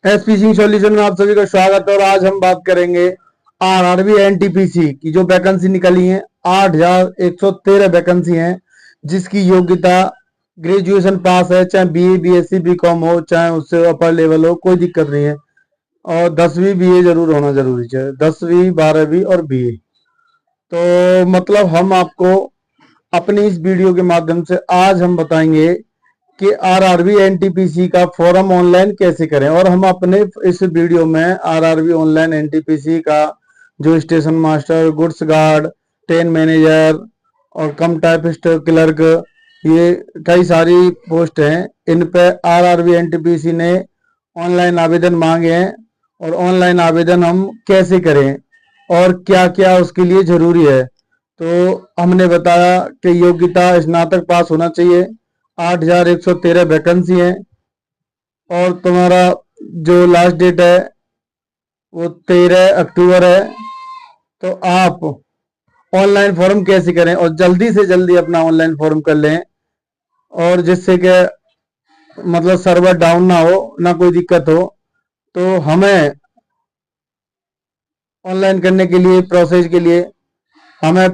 SP Singh solution में आप सभी का स्वागत है। और आज हम बात करेंगे आरआरबी एनटीपीसी की जो वैकेंसी निकली है। 8,113 वैकेंसी हैं, जिसकी योग्यता ग्रेजुएशन पास है, चाहे बीए बीएससी बीकॉम हो, चाहे उससे अपर लेवल हो, कोई दिक्कत नहीं है। और 10वीं बीए जरूर होना जरूरी है, 10वीं 12वीं और बीए। तो मतलब हम आपको अपनी इस वीडियो के माध्यम से आज हम बताएंगे कि आरआरबी एनटीपीसी का फॉर्म ऑनलाइन कैसे करें। और हम अपने इस वीडियो में आरआरबी ऑनलाइन एनटीपीसी का जो station master, goods guard, train manager और कम टाइपिस्ट क्लर्क, ये कई सारी पोस्ट हैं। इन पे आरआरबी एनटीपीसी ने ऑनलाइन आवेदन मांगे हैं। और ऑनलाइन आवेदन हम कैसे करें और क्या क्या उसके लिए जरूरी है, तो हमने बताया कि योग्यता स्नातक पास होना चाहिए। 8,113 वैकेंसी है और तुम्हारा जो लास्ट डेट है वो 13 अक्टूबर है। तो आप ऑनलाइन फॉर्म कैसे करें और जल्दी से जल्दी अपना ऑनलाइन फॉर्म कर लें, और जिससे कि मतलब सर्वर डाउन ना हो, ना कोई दिक्कत हो। तो हमें ऑनलाइन करने के लिए, प्रोसेस के लिए, हमें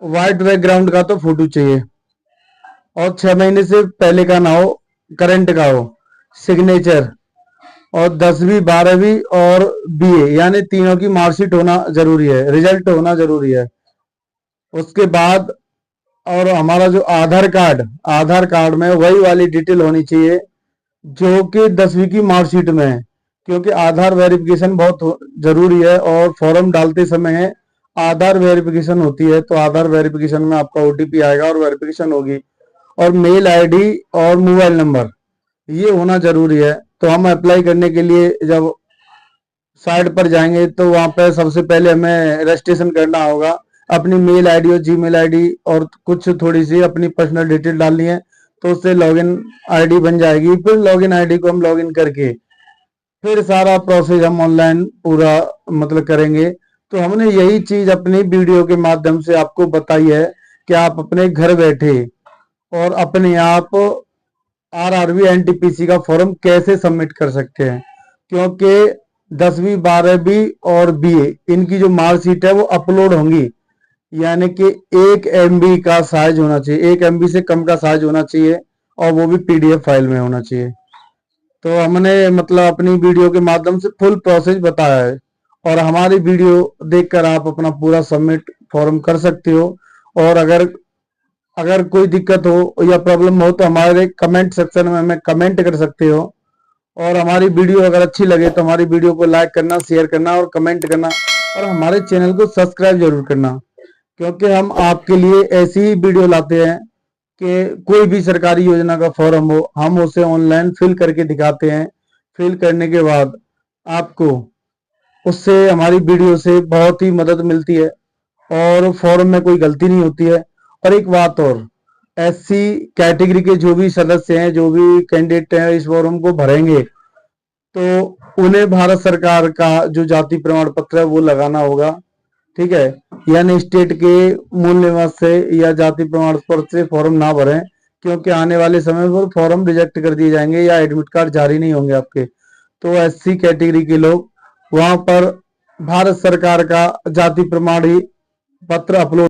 वाइट बैकग्राउंड का तो फोटो चाहिए और 6 महीने से पहले का ना हो, करंट का हो, सिग्नेचर, और 10वीं 12वीं और बीए यानी तीनों की मार्कशीट होना जरूरी है, रिजल्ट होना जरूरी है। उसके बाद और हमारा जो आधार कार्ड में वही वाली डिटेल होनी चाहिए जो कि 10वीं की मार्कशीट में है, क्योंकि आधार वेरिफिकेशन बहुत जरूरी है। और फॉर्म डालते समय आधार वेरिफिकेशन होती है, तो आधार वेरिफिकेशन में आपका ओटीपी आएगा और वेरिफिकेशन होगी। और मेल आईडी और मोबाइल नंबर ये होना जरूरी है। तो हम अप्लाई करने के लिए जब साइट पर जाएंगे तो वहां पर सबसे पहले हमें रजिस्ट्रेशन करना होगा। अपनी मेल आईडी और जीमेल आईडी और कुछ थोड़ी सी अपनी पर्सनल डिटेल डालनी है, तो उससे लॉगिन आईडी बन जाएगी। फिर लॉगिन आईडी को हम लॉगिन करके फिर सारा प्रोसेस हम ऑनलाइन पूरा मतलब करेंगे। तो हमने यही चीज अपनी वीडियो के माध्यम से आपको बताई है कि आप अपने घर बैठे और अपने आप आरआरबी एनटीपीसी का फॉर्म कैसे सबमिट कर सकते हैं। क्योंकि 10वीं 12वीं और बीए इनकी जो मार्कशीट है वो अपलोड होंगी, यानी कि 1 MB का साइज होना चाहिए, 1 MB से कम का साइज होना चाहिए, और वो भी पीडीएफ फाइल में होना चाहिए। तो हमने मतलब अपनी वीडियो के माध्यम से फुल प्रोसेस बताया है, और हमारी वीडियो देखकर आप अपना पूरा सबमिट फॉर्म कर सकते हो। और अगर अगर कोई दिक्कत हो या प्रॉब्लम हो तो हमारे कमेंट सेक्शन में हमें कमेंट कर सकते हो। और हमारी वीडियो अगर अच्छी लगे तो हमारी वीडियो को लाइक करना, शेयर करना और कमेंट करना, और हमारे चैनल को सब्सक्राइब जरूर करना। क्योंकि हम आपके लिए ऐसी ही वीडियो लाते हैं कि कोई भी सरकारी योजना का फॉर्म हो, हम उसे ऑनलाइन फिल करके दिखाते हैं। फिल करने के बाद आपको उससे, हमारी वीडियो से बहुत ही मदद मिलती है और फॉर्म में कोई गलती नहीं होती है। और एक बात और, एससी कैटेगरी के जो भी सदस्य हैं, जो भी कैंडिडेट हैं, इस फॉर्म को भरेंगे तो उन्हें भारत सरकार का जो जाति प्रमाण पत्र है वो लगाना होगा। ठीक है, यानी स्टेट के मूल निवास से या जाति प्रमाण पत्र से फॉर्म ना भरें, क्योंकि आने वाले समय पर फॉर्म रिजेक्ट कर दिए जाएंगे या एडमिट कार्ड जारी नहीं होंगे आपके। तो एससी कैटेगरी के लोग वहां पर भारत सरकार का जाति प्रमाण ही पत्र अपलोड,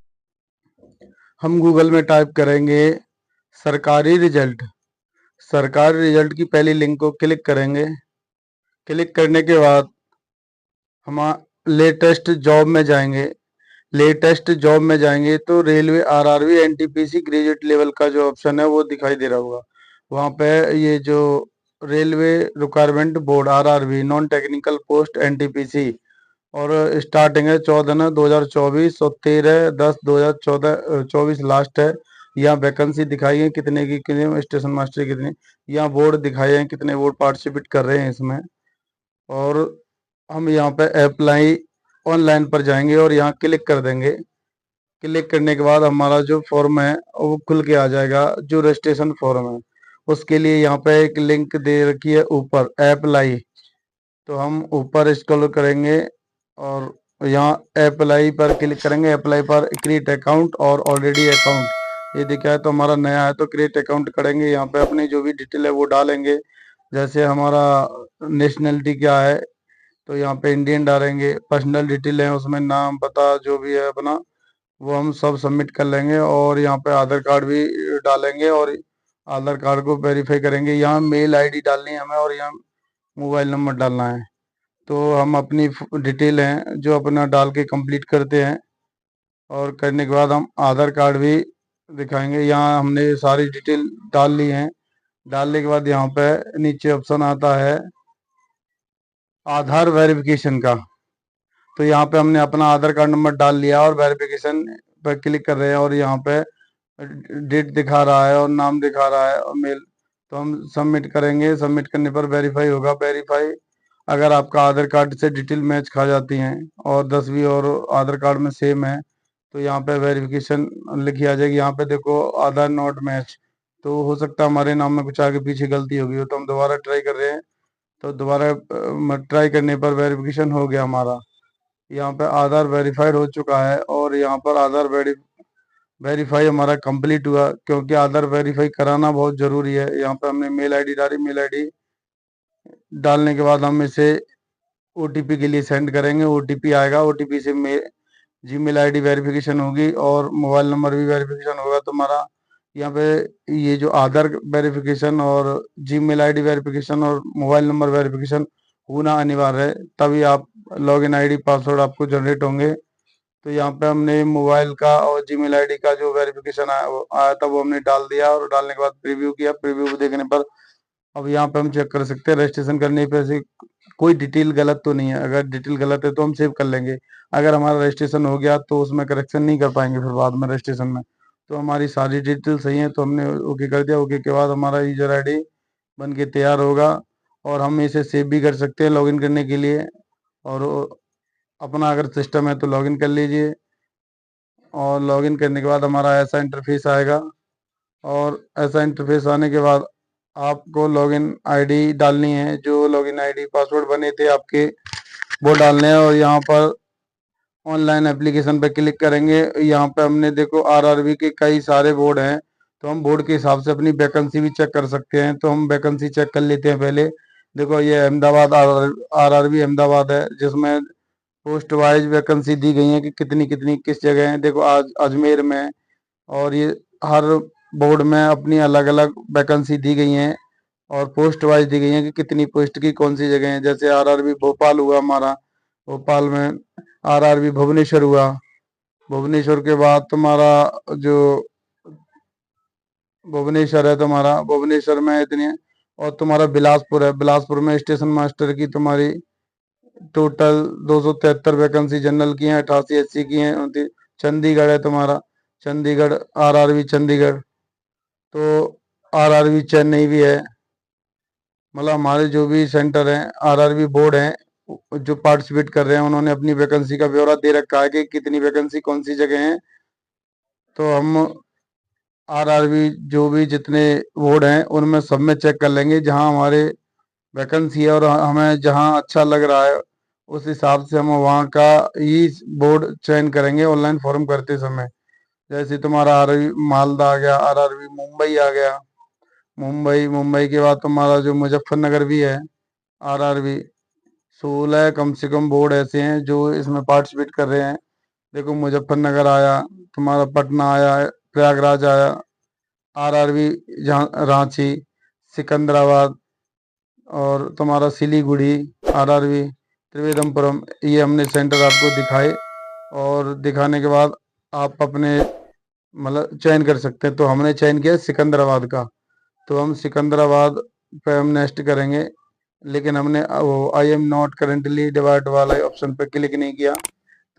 हम गूगल में टाइप करेंगे सरकारी रिजल्ट। सरकारी रिजल्ट की पहली लिंक को क्लिक करेंगे। क्लिक करने के बाद हम लेटेस्ट जॉब में जाएंगे। लेटेस्ट जॉब में जाएंगे तो railway RRB NTPC graduate level का जो ऑप्शन है वो दिखाई दे रहा होगा। वहाँ पे ये जो railway requirement board RRB non technical post NTPC, और स्टार्टिंग है 14/9/2024 और 13/10/2024 लास्ट है। यहाँ वैकेंसी दिखाई है कितने की, कितने स्टेशन मास्टर कितने, यहाँ बोर्ड दिखाए हैं कितने बोर्ड पार्टिसिपेट कर रहे हैं इसमें। और हम यहाँ पे अप्लाई ऑनलाइन पर जाएंगे और यहाँ क्लिक कर देंगे। क्लिक करने के बाद हमारा जो फॉर्म है वो खुल के आ जाएगा, जो रजिस्ट्रेशन फॉर्म है। उसके लिए यहाँ पे एक लिंक दे रखी है ऊपर, अप्लाई। तो हम ऊपर स्क्रॉल करेंगे और यहाँ अप्लाई पर क्लिक करेंगे। अप्लाई पर क्रिएट अकाउंट और ऑलरेडी अकाउंट ये दिखा है तो हमारा नया है, तो क्रिएट अकाउंट करेंगे। यहाँ पे अपनी जो भी डिटेल है वो डालेंगे। जैसे हमारा नेशनलिटी क्या है, तो यहाँ पे इंडियन डालेंगे। पर्सनल डिटेल है उसमें, नाम पता जो भी है अपना, वो हम सब सबमिट कर लेंगे। और यहाँ पे आधार कार्ड भी डालेंगे और आधार कार्ड को वेरीफाई करेंगे। यहाँ मेल आईडी डालनी है हमें और यहाँ मोबाइल नंबर डालना है। तो हम अपनी डिटेल हैं जो अपना डाल के कंप्लीट करते हैं, और करने के बाद हम आधार कार्ड भी दिखाएंगे। यहाँ हमने सारी डिटेल डाल ली है। डालने के बाद यहाँ पे नीचे ऑप्शन आता है आधार वेरिफिकेशन का। तो यहाँ पे हमने अपना आधार कार्ड नंबर डाल लिया और वेरिफिकेशन पर क्लिक कर रहे हैं, और यहाँ पे डेट दिखा रहा है और नाम दिखा रहा है और मेल। तो हम सबमिट करेंगे। सबमिट करने पर वेरीफाई होगा। वेरीफाई अगर आपका आधार कार्ड से डिटेल मैच खा जाती हैं और 10वीं और आधार कार्ड में सेम है, तो यहाँ पे वेरिफिकेशन लिखी आ जाएगी। यहाँ पे देखो आधार नॉट मैच, तो हो सकता है हमारे नाम में कुछ आगे पीछे गलती होगी हो, तो हम दोबारा ट्राई कर रहे हैं। तो दोबारा ट्राई करने पर वेरिफिकेशन हो गया हमारा। यहाँ पे आधार वेरीफाइड हो चुका है और यहाँ पर आधार वेरीफाई हमारा कंप्लीट हुआ, क्योंकि आधार वेरीफाई कराना बहुत जरूरी है। यहाँ पे हमने मेल आईडी डाली। मेल आईडी डालने के बाद हम इसे ओटीपी के लिए सेंड करेंगे। ओटीपी आएगा, ओटीपी से जीमेल आईडी वेरिफिकेशन होगी और मोबाइल नंबर भी वेरिफिकेशन होगा तुम्हारा। यहाँ पे ये जो आधार वेरिफिकेशन और जीमेल आईडी वेरिफिकेशन और मोबाइल नंबर वेरिफिकेशन होना अनिवार्य है, तभी आप लॉगिन आईडी पासवर्ड आपको जनरेट होंगे। तो यहाँ पे हमने मोबाइल का और जीमेल आईडी का जो वेरिफिकेशन आया था वो हमने डाल दिया, और डालने के बाद प्रीव्यू किया। प्रीव्यू देखने पर अब यहाँ पे हम चेक कर सकते हैं रजिस्ट्रेशन करने पे से कोई डिटेल गलत तो नहीं है। अगर डिटेल गलत है तो हम सेव कर लेंगे। अगर हमारा रजिस्ट्रेशन हो गया तो उसमें करेक्शन नहीं कर पाएंगे फिर बाद में रजिस्ट्रेशन में। तो हमारी सारी डिटेल सही है, तो हमने ओके कर दिया। ओके के बाद हमारा यूजर आईडी बन के तैयार होगा, और हम इसे सेव भी कर सकते हैं लॉगिन करने के लिए। और अपना अगर सिस्टम है तो लॉगिन कर लीजिए, और लॉगिन करने के बाद हमारा ऐसा इंटरफेस आएगा। और ऐसा इंटरफेस आने के बाद आपको लॉगिन आईडी डालनी है। जो लॉगिन आईडी पासवर्ड बने थे आपके, वो डालने हैं। और यहाँ पर ऑनलाइन एप्लीकेशन पे क्लिक करेंगे। यहाँ पे हमने देखो आरआरबी के कई सारे बोर्ड हैं, तो हम बोर्ड के हिसाब से अपनी वैकेंसी भी चेक कर सकते हैं। तो हम वैकेंसी चेक कर लेते हैं पहले। देखो ये अहमदाबाद आरआरबी अहमदाबाद है, जिसमें पोस्ट वाइज वैकेंसी दी गई है कि कितनी कितनी किस जगह है। देखो आज अजमेर में, और ये हर बोर्ड में अपनी अलग अलग वैकेंसी दी गई हैं और पोस्ट वाइज दी गई हैं कि कितनी पोस्ट की कौन सी जगह है। जैसे आरआरबी भोपाल हुआ हमारा, भोपाल में। आरआरबी भुवनेश्वर हुआ, भुवनेश्वर के बाद तुम्हारा जो भुवनेश्वर है तुम्हारा, भुवनेश्वर में इतनी है। और तुम्हारा बिलासपुर है, बिलासपुर में स्टेशन मास्टर की तुम्हारी टोटल 273 वैकेंसी जनरल की हैं, 88 एससी की हैं, 29। चंडीगढ़ है तुम्हारा, चंडीगढ़ आरआरबी चंडीगढ़। तो आरआरबी चेन्नई भी है। मतलब हमारे जो भी सेंटर हैं, आरआरबी बोर्ड हैं जो पार्टिसिपेट कर रहे हैं, उन्होंने अपनी वैकेंसी का ब्यौरा दे रखा है कि कितनी वैकेंसी कौन सी जगह है। तो हम आरआरबी जो भी जितने बोर्ड हैं उनमें सब में चेक कर लेंगे जहां हमारे वैकेंसी है, और हमें जहां अच्छा लग रहा है उस हिसाब से हम वहां का ही बोर्ड चयन करेंगे ऑनलाइन फॉर्म करते समय। जैसे तुम्हारा आरआरबी मालदा आ गया, आरआरबी मुंबई आ गया। मुंबई, मुंबई के बाद तुम्हारा जो मुजफ्फरनगर भी है आरआरबी। 16 कम से कम बोर्ड ऐसे हैं जो इसमें पार्टिसिपेट कर रहे हैं। देखो मुजफ्फरनगर आया, तुम्हारा पटना आया, प्रयागराज आया, आरआरबी जहाँ रांची, सिकंदराबाद, और तुम्हारा सिलीगुड़ी आरआरबी, त्रिवेंद्रपुरम। ये हमने सेंटर आपको दिखाए, और दिखाने के बाद आप अपने मतलब चयन कर सकते हैं। तो हमने चयन किया सिकंदराबाद का, तो हम सिकंदराबाद पे हम नेक्स्ट करेंगे। लेकिन हमने वो I am not currently divide वाले ऑप्शन पे क्लिक नहीं किया,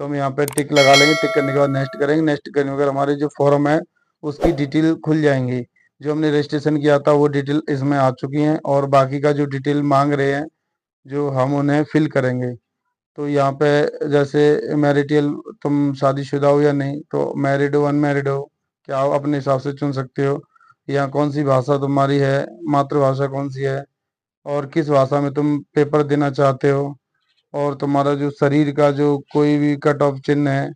तो हम यहाँ पे टिक लगा लेंगे। टिक करने के बाद नेक्स्ट करेंगे। नेक्स्ट करने के बाद हमारे जो फॉर्म है उसकी डिटेल खुल जाएंगी। जो हमने रजिस्ट्रेशन किया था वो डिटेल इसमें आ चुकी हैं, और बाकी का जो डिटेल मांग रहे हैं जो हम उन्हें फिल करेंगे। तो यहाँ पे जैसे मैरिटियल, तुम शादीशुदा हो या नहीं, तो मैरिड हो अनमैरिड हो क्या हो अपने हिसाब से चुन सकते हो। या कौन सी भाषा तुम्हारी है, मातृभाषा कौन सी है, और किस भाषा में तुम पेपर देना चाहते हो। और तुम्हारा जो शरीर का जो कोई भी कट ऑफ चिन्ह है,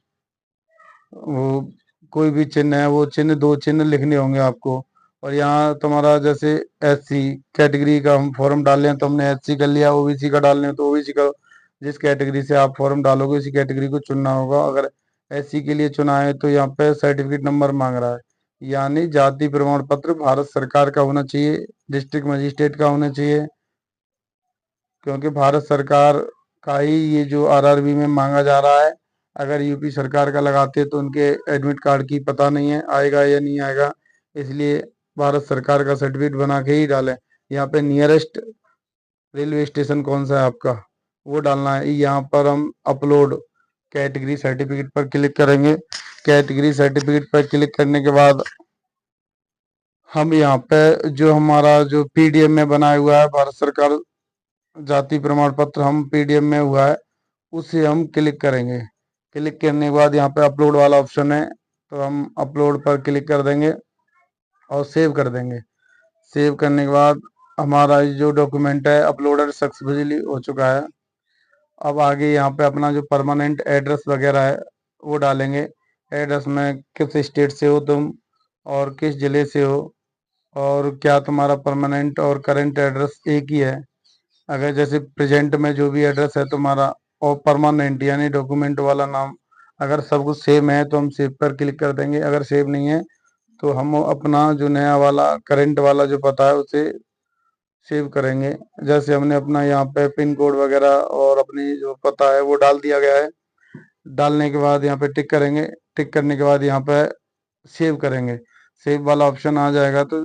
वो कोई भी चिन्ह है, वो चिन्ह 2 चिन्ह लिखने होंगे आपको। और यहाँ तुम्हारा जैसे एससी कैटेगरी का हम फॉर्म डाल रहे हैं तो हमने एससी कर लिया, ओबीसी का डाल रहे हैं तो ओबीसी का, जिस कैटेगरी से आप फॉर्म डालोगे उसी कैटेगरी को चुनना होगा। अगर एससी के लिए चुना है तो यहाँ पे सर्टिफिकेट नंबर मांग रहा है, यानी जाति प्रमाण पत्र भारत सरकार का होना चाहिए, डिस्ट्रिक्ट मजिस्ट्रेट का होना चाहिए, क्योंकि भारत सरकार का ही ये जो आरआरबी में मांगा जा रहा है। अगर यूपी सरकार का लगाते तो उनके एडमिट कार्ड की पता नहीं है आएगा या नहीं आएगा, इसलिए भारत सरकार का सर्टिफिकेट बना के ही डालें। यहाँ पे नियरेस्ट रेलवे स्टेशन कौन सा है आपका, वो डालना है। यहाँ पर हम अपलोड कैटेगरी सर्टिफिकेट पर क्लिक करेंगे। कैटेगरी सर्टिफिकेट पर क्लिक करने के बाद हम यहाँ पे जो हमारा जो पीडीएफ में बनाया हुआ है भारत सरकार जाति प्रमाण पत्र, हम पीडीएफ में हुआ है उसे हम क्लिक करेंगे। क्लिक करने के बाद यहाँ पे अपलोड वाला ऑप्शन है तो हम अपलोड पर क्लिक कर देंगे और सेव कर देंगे। सेव करने के बाद हमारा जो डॉक्यूमेंट है अपलोडेड सक्सेसफुली हो चुका है। अब आगे यहाँ पे अपना जो परमानेंट एड्रेस वगैरह है वो डालेंगे। एड्रेस में किस स्टेट से हो तुम और किस ज़िले से हो, और क्या तुम्हारा परमानेंट और करंट एड्रेस एक ही है। अगर जैसे प्रेजेंट में जो भी एड्रेस है तुम्हारा और परमानेंट यानी डॉक्यूमेंट वाला नाम, अगर सब कुछ सेम है तो हम सेव पर क्लिक कर देंगे। अगर सेव नहीं है तो हम अपना जो नया वाला करंट वाला जो पता है उसे सेव करेंगे। जैसे हमने अपना यहाँ पे पिन कोड वगैरह और अपनी जो पता है वो डाल दिया गया है। डालने के बाद यहाँ पे टिक करेंगे। टिक करने के बाद यहाँ पे सेव करेंगे। सेव वाला ऑप्शन आ जाएगा तो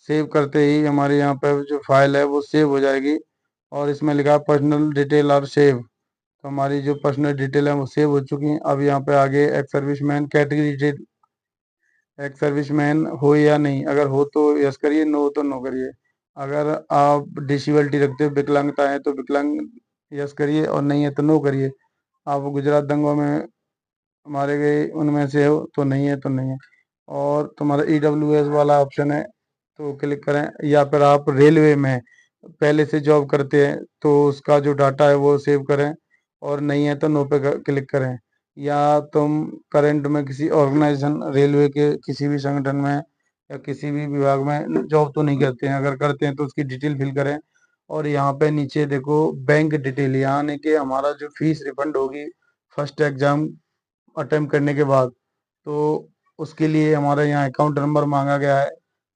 सेव करते ही हमारे यहाँ पे जो फाइल है वो सेव हो जाएगी और इसमें लिखा है पर्सनल डिटेल आर सेव। तो हमारी जो पर्सनल डिटेल है वो सेव हो चुकी हैं। अब यहाँ पे आगे ex serviceman category detail, ex serviceman हो या नहीं, अगर हो तो यस करिए, नो तो नो करिए। अगर आप डिसेबिलिटी रखते हो, विकलांगता है तो विकलांग यस करिए और नहीं है तो नो करिए। आप गुजरात दंगों में मारे गए उनमें से हो तो नहीं है तो नहीं है। और तुम्हारा ईडब्ल्यूएस वाला ऑप्शन है तो क्लिक करें, या फिर आप रेलवे में पहले से जॉब करते हैं तो उसका जो डाटा है वो सेव करें, और नहीं है तो नो पे क्लिक करें। या तुम करंट में किसी ऑर्गेनाइजेशन रेलवे के किसी भी संगठन में या किसी भी विभाग में जॉब तो नहीं करते हैं, अगर करते हैं तो उसकी डिटेल फिल करें। और यहाँ पे नीचे देखो बैंक डिटेल, यानी कि हमारा जो फीस रिफंड होगी फर्स्ट एग्जाम अटेम्प्ट करने के बाद, तो उसके लिए हमारा यहाँ अकाउंट नंबर मांगा गया है,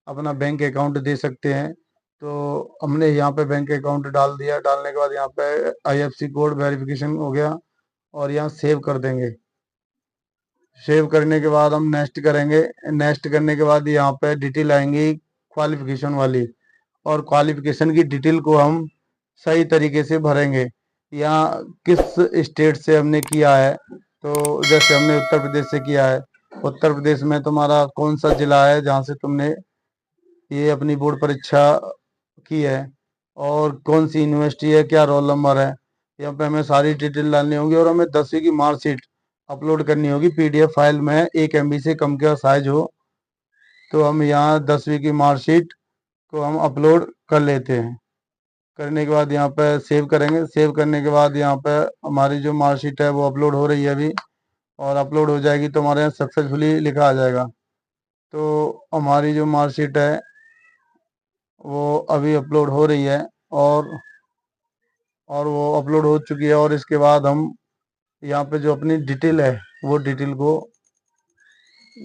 अपना बैंक अकाउंट दे सकते हैं। तो हमने यहाँ पे बैंक अकाउंट डाल दिया। डालने के बाद यहाँ पे आईएफएससी कोड वेरिफिकेशन हो गया और यहाँ सेव कर देंगे। सेव करने के बाद हम नेक्स्ट करेंगे। नेक्स्ट करने के बाद यहाँ पे डिटेल आएंगी क्वालिफिकेशन वाली, और क्वालिफिकेशन की डिटेल को हम सही तरीके से भरेंगे। यहाँ किस स्टेट से हमने किया है, तो जैसे हमने उत्तर प्रदेश से किया है, उत्तर प्रदेश में तुम्हारा कौन सा जिला है जहाँ से तुमने ये अपनी बोर्ड परीक्षा की है, और कौन सी यूनिवर्सिटी है, क्या रोल नंबर है। यहाँ पे हमें सारी डिटेल डालनी होगी और हमें 10वीं की मार्कशीट अपलोड करनी होगी पीडीएफ फाइल में, 1 MB से कम का साइज हो। तो हम यहाँ 10वीं की मार्कशीट को हम अपलोड कर लेते हैं। करने के बाद यहाँ पे सेव करेंगे। सेव करने के बाद यहाँ पे हमारी जो मार्कशीट है वो अपलोड हो रही है अभी, और अपलोड हो जाएगी तो हमारे यहाँ सक्सेसफुली लिखा आ जाएगा। तो हमारी जो मार्कशीट है वो अभी अपलोड हो रही है, और वो अपलोड हो चुकी है। और इसके बाद हम यहाँ पे जो अपनी डिटेल है वो डिटेल को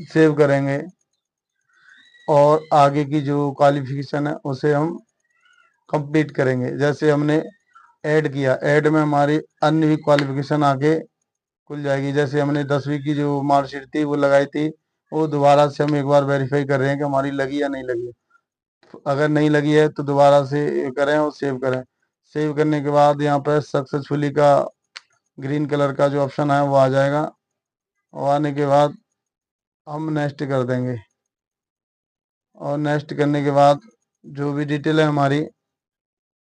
सेव करेंगे, और आगे की जो क्वालिफिकेशन है उसे हम कंप्लीट करेंगे। जैसे हमने ऐड किया, ऐड में हमारी अन्य भी क्वालिफिकेशन आगे खुल जाएगी। जैसे हमने 10वीं की जो मार्कशीट थी वो लगाई थी, वो दोबारा से हम एक बार वेरीफाई कर रहे हैं कि हमारी लगी या नहीं लगी। अगर नहीं लगी है तो दोबारा से करें और सेव करें। सेव करने के बाद यहाँ पर सक्सेसफुली का ग्रीन कलर का जो ऑप्शन है वो आ जाएगा, और आने के बाद हम नेक्स्ट कर देंगे। और नेक्स्ट करने के बाद जो भी डिटेल है हमारी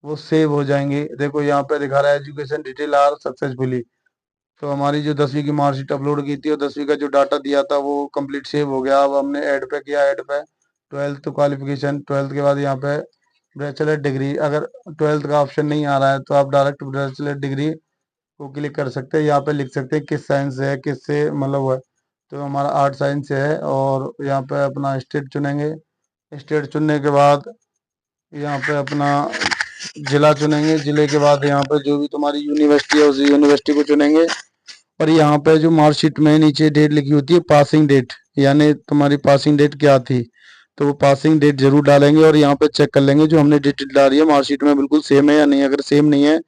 वो सेव हो जाएंगी। देखो यहाँ पे दिखा रहा है एजुकेशन डिटेल आर सक्सेसफुली। तो हमारी जो 10वीं की मार्कशीट अपलोड की थी और 10वीं का जो डाटा दिया था वो कंप्लीट सेव हो गया। अब हमने ऐड पे किया, ऐड पे 12th क्वालिफिकेशन, 12th के बाद यहाँ पे बैचलर डिग्री। अगर 12th का ऑप्शन नहीं आ रहा है तो आप डायरेक्ट बैचलर डिग्री को क्लिक कर सकते हैं। यहाँ पे लिख सकते हैं किस साइंस से है, किस से मतलब हुआ है। तो हमारा आर्ट साइंस से है, और यहाँ पे अपना स्टेट चुनेंगे। स्टेट चुनने के बाद यहाँ पे अपना जिला चुनेंगे। जिले के बाद यहाँ पे जो भी तुम्हारी यूनिवर्सिटी है उस यूनिवर्सिटी को चुनेंगे। और यहाँ पे जो मार्कशीट में नीचे डेट लिखी होती है पासिंग डेट, यानी तुम्हारी पासिंग डेट क्या थी, तो वो पासिंग डेट जरूर डालेंगे। और यहाँ पे चेक कर लेंगे जो हमने डेट डाली है मार्कशीट में बिल्कुल सेम है या नहीं। अगर सेम नहीं है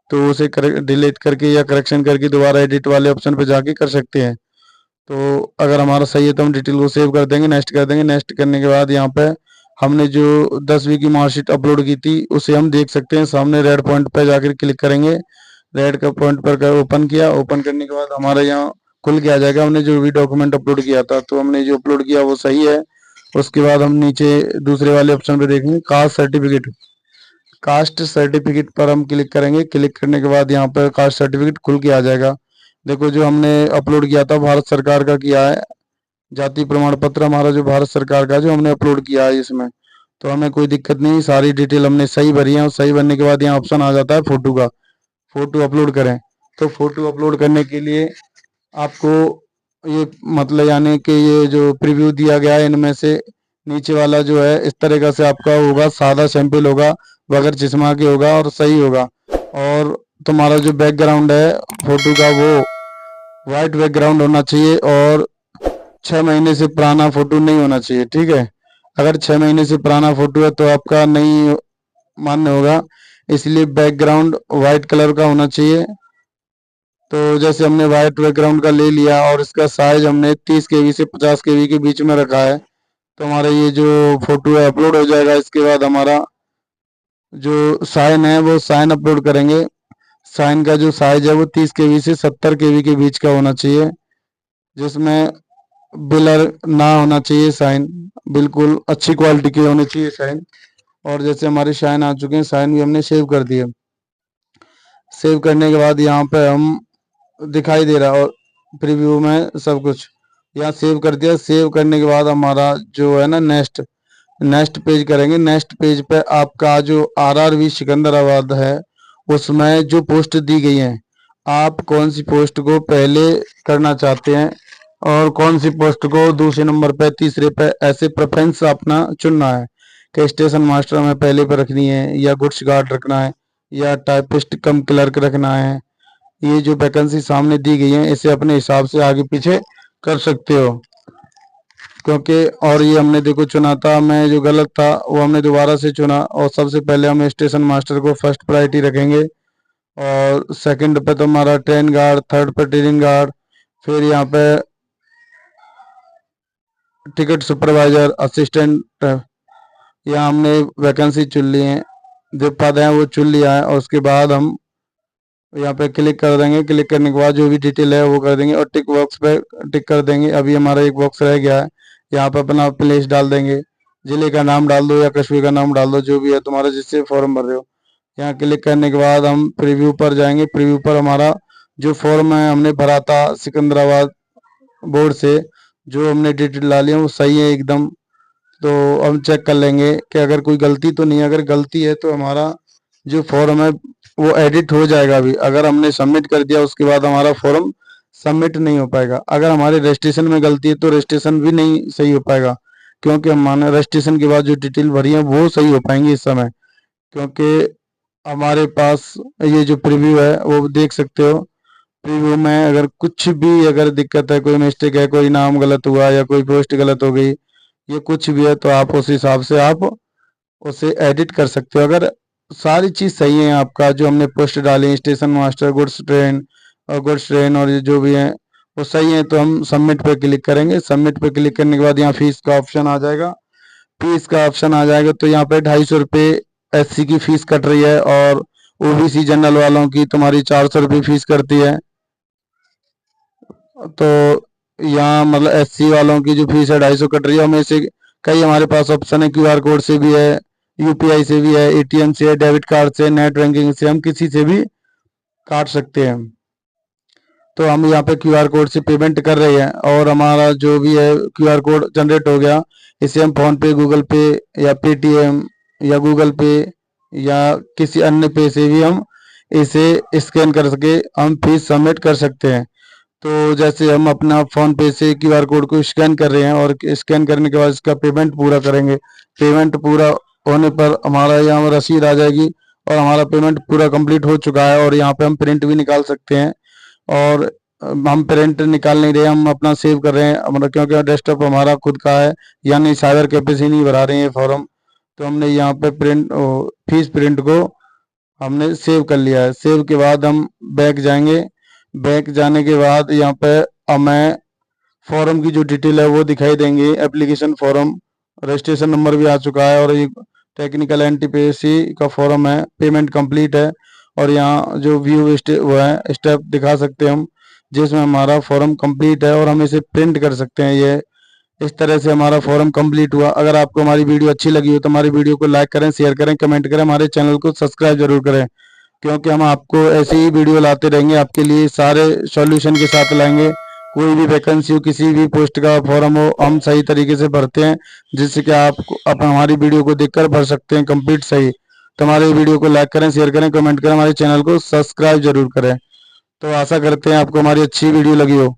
तो उसे डिलीट करके या करेक्शन करके दोबारा एडिट वाले ऑप्शन पे जाके कर सकते हैं। तो अगर हमारा सही है तो हम डिटेल को सेव कर देंगे, नेक्स्ट कर देंगे। नेक्स्ट करने के बाद यहाँ पे हमने जो 10वीं की मार्कशीट अपलोड की थी उसे हम देख सकते हैं। सामने रेड पॉइंट पे जाकर क्लिक करेंगे। रेड का पॉइंट पर ओपन किया। ओपन करने के बाद हमारे यहाँ खुल के आ जाएगा हमने जो भी डॉक्यूमेंट अपलोड किया था। तो हमने जो अपलोड किया वो सही है। उसके बाद हम नीचे दूसरे वाले ऑप्शन पे देखेंगे कास्ट सर्टिफिकेट। कास्ट सर्टिफिकेट पर हम क्लिक करेंगे। क्लिक करने के बाद यहाँ पर कास्ट सर्टिफिकेट खुल के आ जाएगा। देखो जो हमने अपलोड किया था भारत सरकार का किया है, जाति प्रमाण पत्र हमारा जो भारत सरकार का जो हमने अपलोड किया है इसमें, तो हमें कोई दिक्कत नहीं, सारी डिटेल हमने सही भरी है। और सही भरने के बाद यहाँ ऑप्शन आ जाता है फोटो का, फोटो अपलोड करें। तो फोटो अपलोड करने के लिए आपको ये मतलब यानी कि ये जो प्रीव्यू दिया गया है इनमें से नीचे वाला जो है इस तरीका से आपका होगा, सादा सैंपल होगा, बगैर चश्मा के होगा और सही होगा। और तुम्हारा जो बैकग्राउंड है फोटो का वो वाइट बैकग्राउंड होना चाहिए और 6 महीने से पुराना फोटो नहीं होना चाहिए, ठीक है। अगर 6 महीने से पुराना फोटो है तो आपका नहीं मान्य होगा, इसलिए बैकग्राउंड वाइट कलर का होना चाहिए। तो जैसे हमने वाइट बैकग्राउंड का ले लिया और इसका साइज हमने 30 केबी से 50 केबी के बीच में रखा है, तो हमारा ये जो फोटो है अपलोड हो जाएगा। इसके बाद हमारा जो साइन है वो साइन अपलोड करेंगे। साइन का जो साइज है वो 30 केबी से 70 केबी के बीच का होना चाहिए, जिसमें ब्लर ना होना चाहिए। साइन बिल्कुल अच्छी क्वालिटी के होने चाहिए साइन। और जैसे हमारे साइन आ चुके हैं, साइन भी हमने सेव कर दिए। सेव करने के बाद यहाँ पे हम दिखाई दे रहा है और प्रीव्यू में सब कुछ यहाँ सेव कर दिया। सेव करने के बाद हमारा जो है ना नेक्स्ट पेज करेंगे। नेक्स्ट पेज पे आपका जो RRB सिकंदराबाद है उसमें जो पोस्ट दी गई है, आप कौन सी पोस्ट को पहले करना चाहते हैं और कौन सी पोस्ट को दूसरे नंबर पे, तीसरे पे, ऐसे प्रेफरेंस अपना चुनना है कि स्टेशन मास्टर में पहले पे रखनी है या गुड्स गार्ड रखना है या टाइपिस्ट कम क्लर्क रखना है। ये जो वैकेंसी सामने दी गई है इसे अपने हिसाब से आगे पीछे कर सकते हो, क्योंकि और ये हमने देखो चुना था, मैं जो गलत था वो हमने दोबारा से चुना। और सबसे पहले हम स्टेशन मास्टर को फर्स्ट प्रायोरिटी रखेंगे और सेकंड पे तो हमारा ट्रेन गार्ड, थर्ड पे ट्रेनिंग गार्ड, फिर यहाँ पे टिकट सुपरवाइजर, असिस्टेंट। यहाँ हमने वैकेंसी चुन ली है, जो पद है वो चुन लिया है। और उसके बाद हम यहाँ पे क्लिक कर देंगे। क्लिक करने के बाद जो भी डिटेल है वो कर देंगे और टिक बॉक्स पे टिक कर देंगे। अभी हमारा एक बॉक्स रह गया है, यहाँ पे अपना प्लेस डाल देंगे, जिले का नाम डाल दो या कस्बे का नाम डाल दो, जो भी है तुम्हारा जिससे फॉर्म भर रहे हो। यहाँ क्लिक करने के बाद हम प्रीव्यू पर जाएंगे। प्रीव्यू पर हमारा जो फॉर्म है हमने भरा था सिकंदराबाद बोर्ड से, जो हमने डिटेल डाली है वो सही है एकदम। तो हम चेक कर लेंगे कि अगर कोई गलती तो नहीं है। अगर गलती है तो हमारा जो फॉर्म है वो एडिट हो जाएगा। अभी अगर हमने सबमिट कर दिया उसके बाद हमारा फॉर्म सबमिट नहीं हो पाएगा। अगर हमारे रजिस्ट्रेशन में गलती है तो रजिस्ट्रेशन भी नहीं सही हो पाएगा, क्योंकि हमारे रजिस्ट्रेशन के बाद जो डिटेल भरी है वो सही हो पाएंगी इस समय। क्योंकि हमारे पास ये जो प्रीव्यू है वो देख सकते हो। प्रीव्यू में अगर कुछ भी अगर दिक्कत है, कोई मिस्टेक है, कोई नाम गलत हुआ या कोई पोस्ट गलत हो गई, ये कुछ भी है तो आप उस हिसाब से आप उसे एडिट कर सकते हो। अगर सारी चीज सही है, आपका जो हमने पोस्ट डाली स्टेशन मास्टर, गुड्स ट्रेन और ये जो भी है वो सही है, तो हम सबमिट पे क्लिक करेंगे। सबमिट पे क्लिक करने के बाद यहाँ फीस का ऑप्शन आ जाएगा। फीस का ऑप्शन आ जाएगा तो यहाँ पे 250 रुपये SC की फीस कट रही है और OBC जनरल वालों की तुम्हारी 400 रुपये फीस करती है। तो यहाँ मतलब SC वालों की जो फीस है 250 कट रही है। हमें से कई हमारे पास ऑप्शन है, QR कोड से भी है, UPI से भी है, ATM से, डेबिट कार्ड से, नेट बैंकिंग से, हम किसी से भी काट सकते हैं। तो हम यहाँ पे QR कोड से पेमेंट कर रहे हैं और हमारा जो भी है QR कोड जनरेट हो गया। इसे हम फोन पे, गूगल पे या पेटीएम या गूगल पे या किसी अन्य पे से भी हम इसे स्कैन कर सके हम फीस सबमिट कर सकते हैं। तो जैसे हम अपना फोन पे से क्यूआर कोड को स्कैन कर रहे हैं और स्कैन करने के बाद इसका पेमेंट पूरा करेंगे। पेमेंट पूरा होने पर हमारा यहाँ रसीद आ जाएगी और हमारा पेमेंट पूरा कंप्लीट हो चुका है। और यहाँ पे हम प्रिंट भी निकाल सकते हैं। और हम प्रिंट निकाल नहीं रहे, हम अपना सेव कर रहे हैं हमारा, क्योंकि डेस्कटॉप हमारा खुद का है, यानी साइबर कैफे से नहीं भरा रहे हैं ये फॉर्म। तो हमने यहाँ पे फीस प्रिंट को हमने सेव कर लिया है। सेव के बाद हम बैक जाएंगे। बैक जाने के बाद यहाँ पे हमें फॉर्म की जो डिटेल है वो दिखाई देंगे। एप्लीकेशन फॉर्म, रजिस्ट्रेशन नंबर भी आ चुका है और ये टेक्निकल एनटीपीसी का फॉर्म है। पेमेंट कंप्लीट है और यहाँ जो व्यू वो है स्टेप दिखा सकते हैं हम, जिसमें हमारा फॉर्म कंप्लीट है और हम इसे प्रिंट कर सकते हैं। ये इस तरह से हमारा फॉर्म कंप्लीट हुआ। अगर आपको हमारी वीडियो अच्छी लगी हो तो हमारी वीडियो को लाइक करें, शेयर करें, कमेंट करें, हमारे चैनल को सब्सक्राइब जरूर करें, क्योंकि हम आपको ऐसे ही वीडियो लाते रहेंगे, आपके लिए सारे सॉल्यूशन के साथ लाएंगे। कोई भी वैकेंसी हो, किसी भी पोस्ट का फॉर्म हो, हम सही तरीके से भरते हैं, जिससे कि आप हमारी वीडियो को देखकर भर सकते हैं कंप्लीट सही। तो हमारे वीडियो को लाइक करें, शेयर करें, कमेंट करें, हमारे चैनल को सब्सक्राइब जरूर करें। तो आशा करते हैं आपको हमारी अच्छी वीडियो लगी हो।